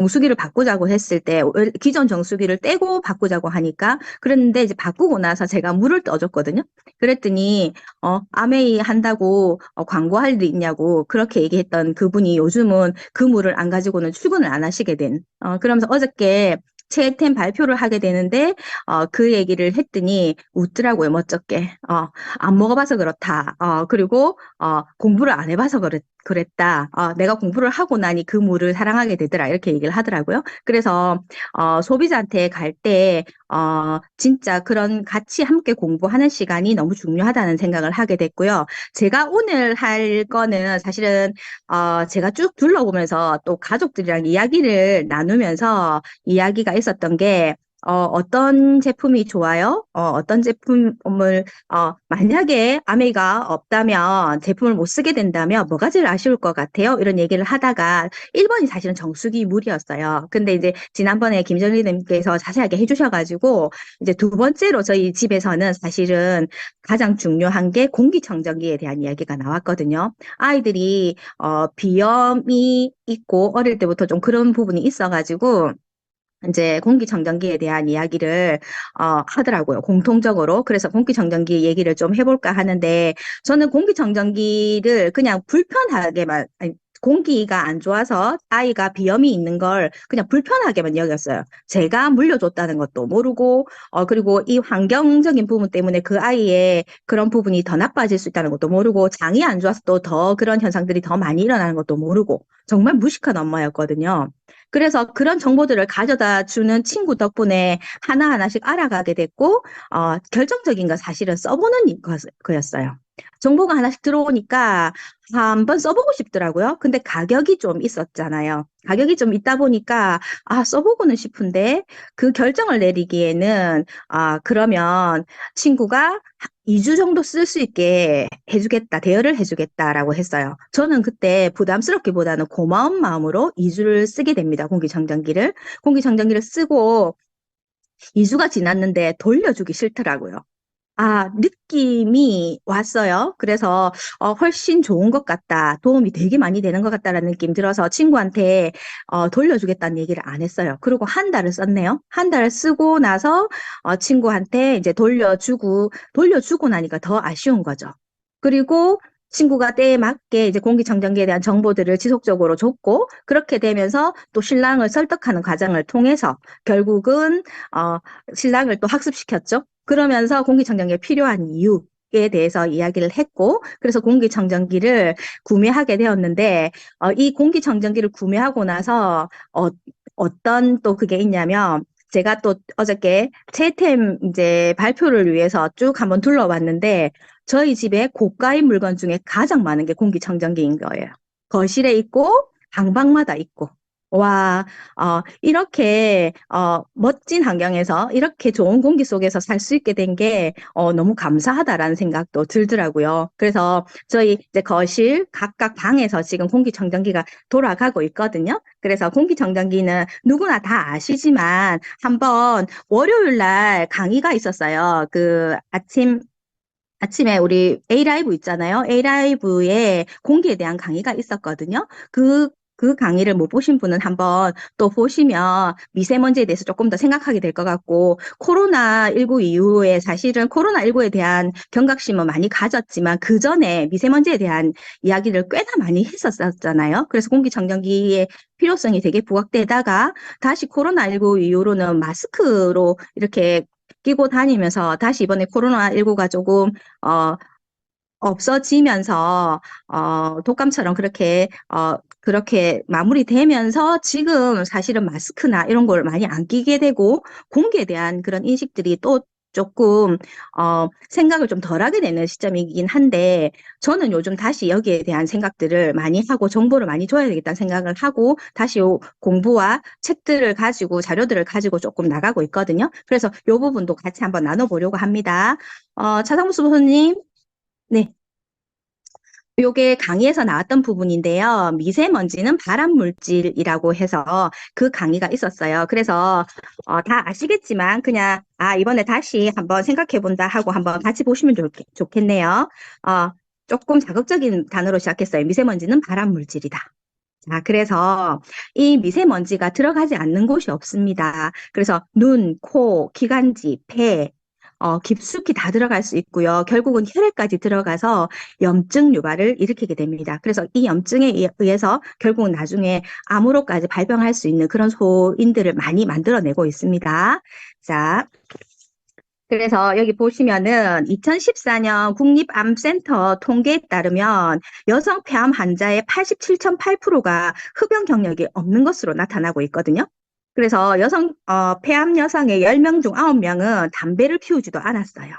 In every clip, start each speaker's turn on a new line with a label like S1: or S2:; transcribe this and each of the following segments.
S1: 정수기를 바꾸자고 했을 때 기존 정수기를 떼고 바꾸자고 하니까 그랬는데 이제 바꾸고 나서 제가 물을 떠줬거든요. 그랬더니 아메이 한다고 광고할 일이 있냐고 그렇게 얘기했던 그분이 요즘은 그 물을 안 가지고는 출근을 안 하시게 된 그러면서 어저께 채템 발표를 하게 되는데 그 얘기를 했더니 웃더라고요, 멋쩍게. 안 먹어봐서 그렇다. 그리고 공부를 안 해봐서 그랬다. 내가 공부를 하고 나니 그 물을 사랑하게 되더라. 이렇게 얘기를 하더라고요. 그래서 소비자한테 갈 때 진짜 그런 같이 함께 공부하는 시간이 너무 중요하다는 생각을 하게 됐고요. 제가 오늘 할 거는 사실은 제가 쭉 둘러보면서 또 가족들이랑 이야기를 나누면서 이야기가 있었던 게 어떤 제품이 좋아요? 어떤 제품을 만약에 아메이가 없다면 제품을 못 쓰게 된다면 뭐가 제일 아쉬울 것 같아요? 이런 얘기를 하다가 1번이 사실은 정수기 물이었어요. 근데 이제 지난번에 김정리님께서 자세하게 해주셔가지고 이제 두 번째로 저희 집에서는 사실은 가장 중요한 게 공기청정기에 대한 이야기가 나왔거든요. 아이들이 비염이 있고 어릴 때부터 좀 그런 부분이 있어가지고 이제 공기청정기에 대한 이야기를 하더라고요. 공통적으로. 그래서 공기청정기 얘기를 좀 해볼까 하는데 저는 공기청정기를 그냥 불편하게만 아니, 공기가 안 좋아서 아이가 비염이 있는 걸 그냥 불편하게만 여겼어요. 제가 물려줬다는 것도 모르고 그리고 이 환경적인 부분 때문에 그 아이의 그런 부분이 더 나빠질 수 있다는 것도 모르고 장이 안 좋아서 또 더 그런 현상들이 더 많이 일어나는 것도 모르고 정말 무식한 엄마였거든요. 그래서 그런 정보들을 가져다 주는 친구 덕분에 하나하나씩 알아가게 됐고, 결정적인 건 사실은 써보는 거였어요. 정보가 하나씩 들어오니까 한번 써보고 싶더라고요. 근데 가격이 좀 있었잖아요. 가격이 좀 있다 보니까, 써보고는 싶은데, 그 결정을 내리기에는, 그러면 친구가 2주 정도 쓸 수 있게 해주겠다, 대여를 해주겠다라고 했어요. 저는 그때 부담스럽기보다는 고마운 마음으로 2주를 쓰게 됩니다. 공기청정기를. 공기청정기를 쓰고 2주가 지났는데 돌려주기 싫더라고요. 느낌이 왔어요. 그래서 훨씬 좋은 것 같다. 도움이 되게 많이 되는 것 같다라는 느낌 들어서 친구한테 돌려주겠다는 얘기를 안 했어요. 그리고 한 달을 썼네요. 한 달을 쓰고 나서 친구한테 이제 돌려주고 나니까 더 아쉬운 거죠. 그리고 친구가 때에 맞게 이제 공기청정기에 대한 정보들을 지속적으로 줬고 그렇게 되면서 또 신랑을 설득하는 과정을 통해서 결국은 신랑을 또 학습시켰죠. 그러면서 공기청정기에 필요한 이유에 대해서 이야기를 했고, 그래서 공기청정기를 구매하게 되었는데, 이 공기청정기를 구매하고 나서, 어떤 또 그게 있냐면, 제가 또 어저께 채템 이제 발표를 위해서 쭉 한번 둘러봤는데, 저희 집에 고가의 물건 중에 가장 많은 게 공기청정기인 거예요. 거실에 있고, 방방마다 있고. 와, 이렇게, 멋진 환경에서 이렇게 좋은 공기 속에서 살 수 있게 된 게, 너무 감사하다라는 생각도 들더라고요. 그래서 저희 이제 거실 각각 방에서 지금 공기청정기가 돌아가고 있거든요. 그래서 공기청정기는 누구나 다 아시지만 한번 월요일 날 강의가 있었어요. 아침에 우리 A라이브 있잖아요. A라이브에 공기에 대한 강의가 있었거든요. 그 강의를 못 보신 분은 한번 또 보시면 미세먼지에 대해서 조금 더 생각하게 될 것 같고, 코로나19 이후에 사실은 코로나19에 대한 경각심은 많이 가졌지만, 그 전에 미세먼지에 대한 이야기를 꽤나 많이 했었잖아요. 그래서 공기청정기의 필요성이 되게 부각되다가, 다시 코로나19 이후로는 마스크로 이렇게 끼고 다니면서 다시 이번에 코로나19가 조금 어, 없어지면서 독감처럼 그렇게 마무리되면서 지금 사실은 마스크나 이런 걸 많이 안 끼게 되고 공기에 대한 그런 인식들이 또 조금 생각을 좀 덜하게 되는 시점이긴 한데 저는 요즘 다시 여기에 대한 생각들을 많이 하고 정보를 많이 줘야 되겠다는 생각을 하고 다시 공부와 책들을 가지고 자료들을 가지고 조금 나가고 있거든요. 그래서 이 부분도 같이 한번 나눠보려고 합니다. 차상무 교수님, 네. 요게 강의에서 나왔던 부분인데요. 미세먼지는 발암 물질이라고 해서 그 강의가 있었어요. 그래서 다 아시겠지만 그냥 이번에 다시 한번 생각해 본다 하고 한번 같이 보시면 좋겠네요. 조금 자극적인 단어로 시작했어요. 미세먼지는 발암 물질이다. 자, 그래서 이 미세먼지가 들어가지 않는 곳이 없습니다. 그래서 눈, 코, 기관지, 폐, 깊숙이 다 들어갈 수 있고요. 결국은 혈액까지 들어가서 염증 유발을 일으키게 됩니다. 그래서 이 염증에 의해서 결국은 나중에 암으로까지 발병할 수 있는 그런 소인들을 많이 만들어내고 있습니다. 자, 그래서 여기 보시면은 2014년 국립암센터 통계에 따르면 여성 폐암 환자의 87.8%가 흡연 경력이 없는 것으로 나타나고 있거든요. 그래서 폐암 여성의 10명 중 9명은 담배를 피우지도 않았어요.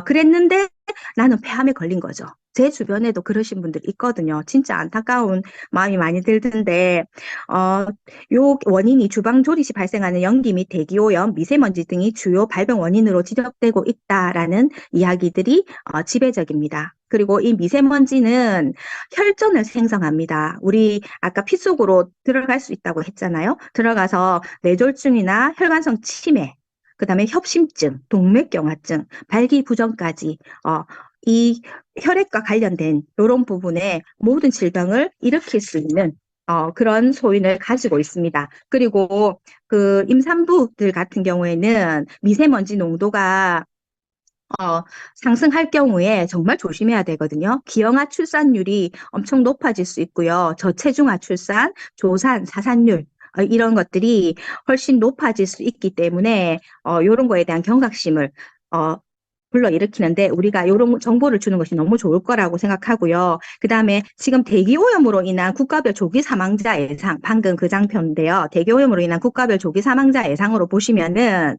S1: 그랬는데 나는 폐암에 걸린 거죠. 제 주변에도 그러신 분들 있거든요. 진짜 안타까운 마음이 많이 들던데, 어, 요 원인이 주방 조리 시 발생하는 연기 및 대기오염, 미세먼지 등이 주요 발병 원인으로 지적되고 있다라는 이야기들이 지배적입니다. 그리고 이 미세먼지는 혈전을 생성합니다. 우리 아까 피 속으로 들어갈 수 있다고 했잖아요. 들어가서 뇌졸중이나 혈관성 치매, 그다음에 협심증, 동맥경화증, 발기부전까지 이 혈액과 관련된 이런 부분에 모든 질병을 일으킬 수 있는 그런 소인을 가지고 있습니다. 그리고 그 임산부들 같은 경우에는 미세먼지 농도가 상승할 경우에 정말 조심해야 되거든요. 기형아 출산율이 엄청 높아질 수 있고요. 저체중아 출산, 조산, 사산율 이런 것들이 훨씬 높아질 수 있기 때문에 이런 거에 대한 경각심을 어, 불러일으키는데 우리가 이런 정보를 주는 것이 너무 좋을 거라고 생각하고요. 그다음에 지금 대기오염으로 인한 국가별 조기 사망자 예상, 방금 그 장표인데요. 대기오염으로 인한 국가별 조기 사망자 예상으로 보시면은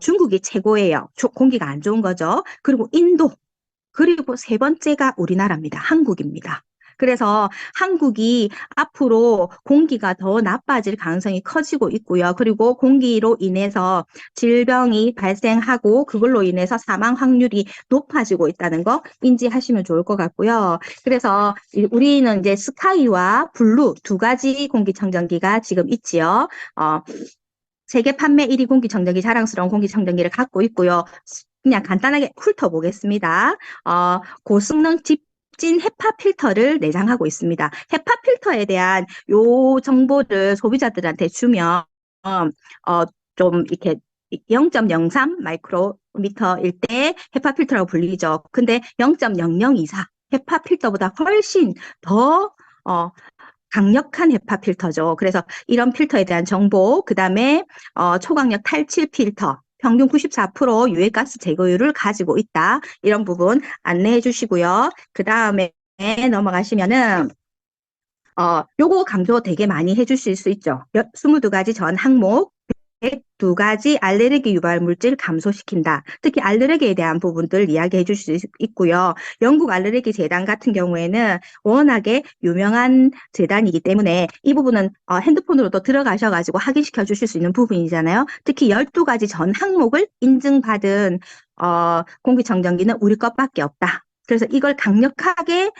S1: 중국이 최고예요. 공기가 안 좋은 거죠. 그리고 인도, 그리고 세 번째가 우리나라입니다. 한국입니다. 그래서 한국이 앞으로 공기가 더 나빠질 가능성이 커지고 있고요. 그리고 공기로 인해서 질병이 발생하고 그걸로 인해서 사망 확률이 높아지고 있다는 거 인지하시면 좋을 것 같고요. 그래서 우리는 이제 스카이와 블루 두 가지 공기청정기가 지금 있지요. 세계 판매 1위 공기청정기 자랑스러운 공기청정기를 갖고 있고요. 그냥 간단하게 훑어보겠습니다. 고성능 집진 헤파 필터를 내장하고 있습니다. 헤파 필터에 대한 요 정보를 소비자들한테 주면 좀 이렇게 0.03 마이크로미터일 때 헤파 필터라고 불리죠. 근데 0.0024 헤파 필터보다 훨씬 더 강력한 헤파 필터죠. 그래서 이런 필터에 대한 정보, 그 다음에 초강력 탈칠 필터, 평균 94% 유해가스 제거율을 가지고 있다. 이런 부분 안내해 주시고요. 그 다음에 넘어가시면은 요거 강조 되게 많이 해주실 수 있죠. 22가지 전 항목, 102가지 알레르기 유발 물질 감소시킨다. 특히 알레르기에 대한 부분들 이야기해 주실 수 있고요. 영국 알레르기 재단 같은 경우에는 워낙에 유명한 재단이기 때문에 이 부분은 핸드폰으로도 들어가셔가지고 확인시켜 주실 수 있는 부분이잖아요. 특히 12가지 전 항목을 인증받은 공기청정기는 우리 것밖에 없다. 그래서 이걸 강력하게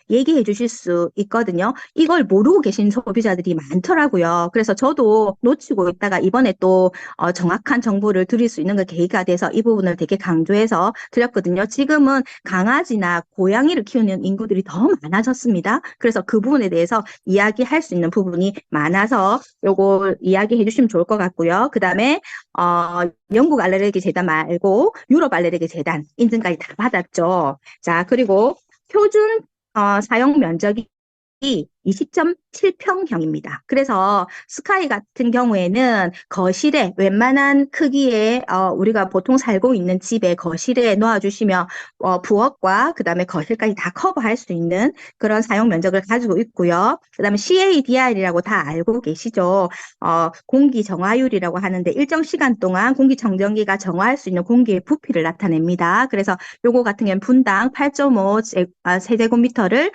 S1: 얘기해 주실 수 있거든요. 이걸 모르고 계신 소비자들이 많더라고요. 그래서 저도 놓치고 있다가 이번에 또 정확한 정보를 드릴 수 있는 그 계기가 돼서 이 부분을 되게 강조해서 드렸거든요. 지금은 강아지나 고양이를 키우는 인구들이 더 많아졌습니다. 그래서 그 부분에 대해서 이야기할 수 있는 부분이 많아서 요걸 이야기해 주시면 좋을 것 같고요. 그 다음에 영국 알레르기 재단 말고 유럽 알레르기 재단 인증까지 다 받았죠. 자, 그리고 표준 사용 면적이 20.7평형입니다. 그래서 스카이 같은 경우에는 거실에 웬만한 크기의 우리가 보통 살고 있는 집의 거실에 놓아주시면 부엌과 그 다음에 거실까지 다 커버할 수 있는 그런 사용 면적을 가지고 있고요. 그 다음에 CADR이라고 다 알고 계시죠? 공기 정화율이라고 하는데 일정 시간 동안 공기청정기가 정화할 수 있는 공기의 부피를 나타냅니다. 그래서 요거 같은 경우는 분당 8.5 세제곱미터를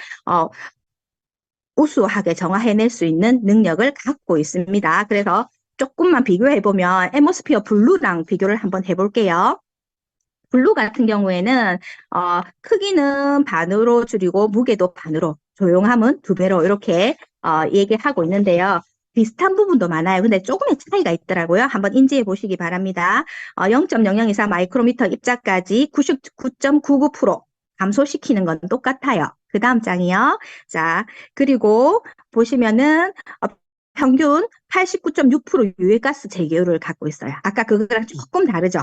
S1: 우수하게 정화해낼 수 있는 능력을 갖고 있습니다. 그래서 조금만 비교해보면 애모스피어 블루랑 비교를 한번 해볼게요. 블루 같은 경우에는 크기는 반으로 줄이고 무게도 반으로, 조용함은 2배로 이렇게 얘기하고 있는데요. 비슷한 부분도 많아요. 근데 조금의 차이가 있더라고요. 한번 인지해 보시기 바랍니다. 0.0024 마이크로미터 입자까지 99.99% 감소시키는 건 똑같아요. 그 다음 장이요. 자, 그리고 보시면은 평균 89.6% 유해가스 제거율을 갖고 있어요. 아까 그거랑 조금 다르죠?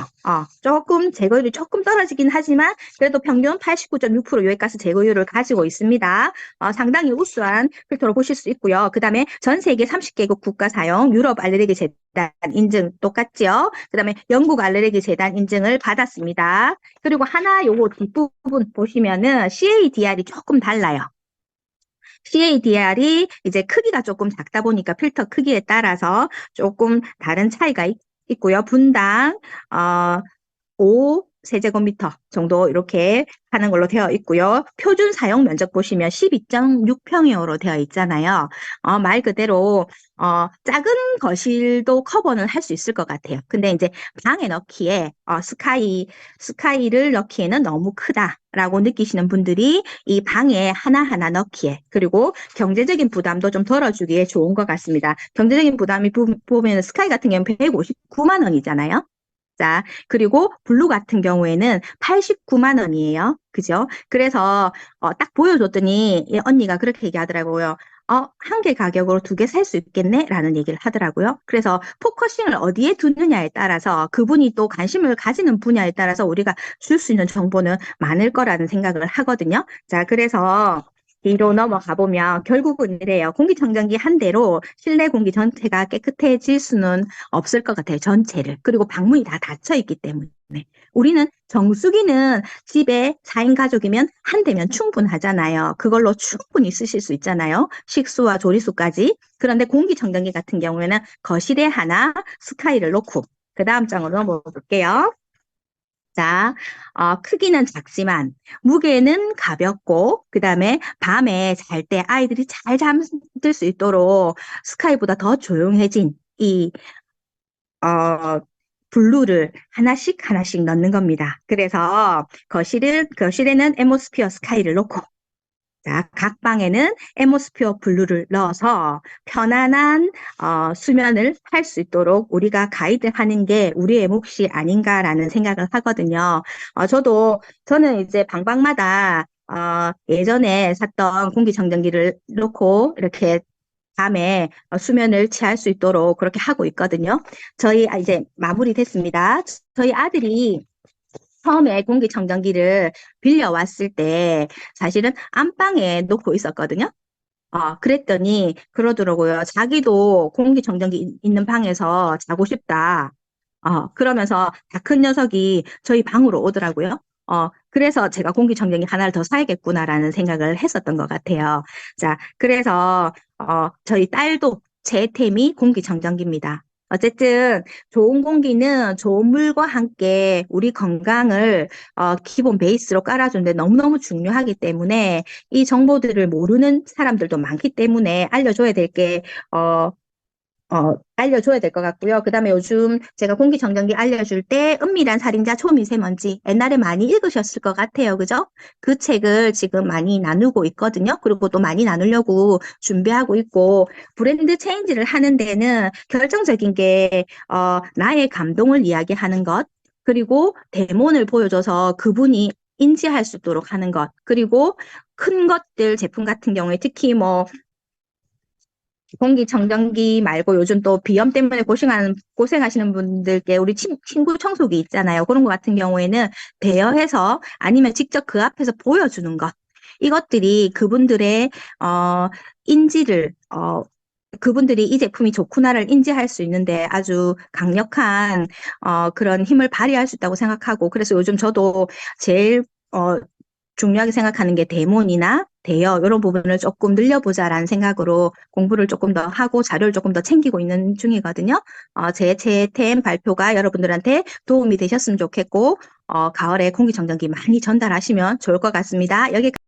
S1: 조금 제거율이 조금 떨어지긴 하지만 그래도 평균 89.6% 유해가스 제거율을 가지고 있습니다. 상당히 우수한 필터로 보실 수 있고요. 그 다음에 전 세계 30개국 국가 사용 유럽 알레르기 재단 인증 똑같죠? 그 다음에 영국 알레르기 재단 인증을 받았습니다. 그리고 하나 요거 뒷부분 보시면은 CADR이 조금 달라요. CADR이 이제 크기가 조금 작다 보니까 필터 크기에 따라서 조금 다른 차이가 있고요. 분당 5세제곱미터 정도 이렇게 하는 걸로 되어 있고요. 표준 사용 면적 보시면 12.6평형으로 되어 있잖아요. 말 그대로 작은 거실도 커버는 할 수 있을 것 같아요. 근데 이제 방에 넣기에 스카이를 넣기에는 너무 크다라고 느끼시는 분들이 이 방에 하나하나 넣기에 그리고 경제적인 부담도 좀 덜어주기에 좋은 것 같습니다. 경제적인 부담이 보면 스카이 같은 경우는 159만 원이잖아요. 자, 그리고 블루 같은 경우에는 89만 원이에요. 그죠? 그래서 딱 보여줬더니 이 언니가 그렇게 얘기하더라고요. 한 개 가격으로 두 개 살 수 있겠네? 라는 얘기를 하더라고요. 그래서 포커싱을 어디에 두느냐에 따라서 그분이 또 관심을 가지는 분야에 따라서 우리가 줄 수 있는 정보는 많을 거라는 생각을 하거든요. 자, 그래서 뒤로 넘어가 보면 결국은 이래요. 공기청정기 한 대로 실내 공기 전체가 깨끗해질 수는 없을 것 같아요. 전체를. 그리고 방문이 다 닫혀 있기 때문에. 우리는 정수기는 집에 4인 가족이면 한 대면 충분하잖아요. 그걸로 충분히 쓰실 수 있잖아요. 식수와 조리수까지. 그런데 공기청정기 같은 경우에는 거실에 하나 스카이를 놓고 그 다음 장으로 넘어볼게요. 자, 크기는 작지만 무게는 가볍고 그다음에 밤에 잘 때 아이들이 잘 잠들 수 있도록 스카이보다 더 조용해진 이 어, 블루를 하나씩 하나씩 넣는 겁니다. 그래서 거실에는 에모스피어 스카이를 놓고 자, 각 방에는 에모스피어 블루를 넣어서 편안한 수면을 할 수 있도록 우리가 가이드하는 게 우리의 몫이 아닌가라는 생각을 하거든요. 저는 이제 방방마다 예전에 샀던 공기청정기를 놓고 이렇게 밤에 수면을 취할 수 있도록 그렇게 하고 있거든요. 이제 마무리됐습니다. 저희 아들이 처음에 공기청정기를 빌려왔을 때 사실은 안방에 놓고 있었거든요. 그랬더니 그러더라고요. 자기도 공기청정기 있는 방에서 자고 싶다. 그러면서 다 큰 녀석이 저희 방으로 오더라고요. 그래서 제가 공기청정기 하나를 더 사야겠구나라는 생각을 했었던 것 같아요. 자, 그래서 저희 딸도 제 템이 공기청정기입니다. 어쨌든 좋은 공기는 좋은 물과 함께 우리 건강을 기본 베이스로 깔아주는데 너무너무 중요하기 때문에 이 정보들을 모르는 사람들도 많기 때문에 알려줘야 될게 알려줘야 될 것 같고요. 그 다음에 요즘 제가 공기청정기 알려줄 때 은밀한 살인자 초미세먼지 옛날에 많이 읽으셨을 것 같아요. 그죠? 그 책을 지금 많이 나누고 있거든요. 그리고 또 많이 나누려고 준비하고 있고 브랜드 체인지를 하는 데는 결정적인 게 나의 감동을 이야기하는 것 그리고 데몬을 보여줘서 그분이 인지할 수 있도록 하는 것 그리고 큰 것들 제품 같은 경우에 특히 뭐 공기청정기 말고 요즘 또 비염 때문에 고생하시는 분들께 우리 친구 청소기 있잖아요. 그런 것 같은 경우에는 대여해서 아니면 직접 그 앞에서 보여주는 것. 이것들이 그분들의, 인지를, 그분들이 이 제품이 좋구나를 인지할 수 있는데 아주 강력한, 그런 힘을 발휘할 수 있다고 생각하고 그래서 요즘 저도 제일, 중요하게 생각하는 게 데몬이나 대여 이런 부분을 조금 늘려보자라는 생각으로 공부를 조금 더 하고 자료를 조금 더 챙기고 있는 중이거든요. 제 재템 발표가 여러분들한테 도움이 되셨으면 좋겠고 가을에 공기청정기 많이 전달하시면 좋을 것 같습니다. 여기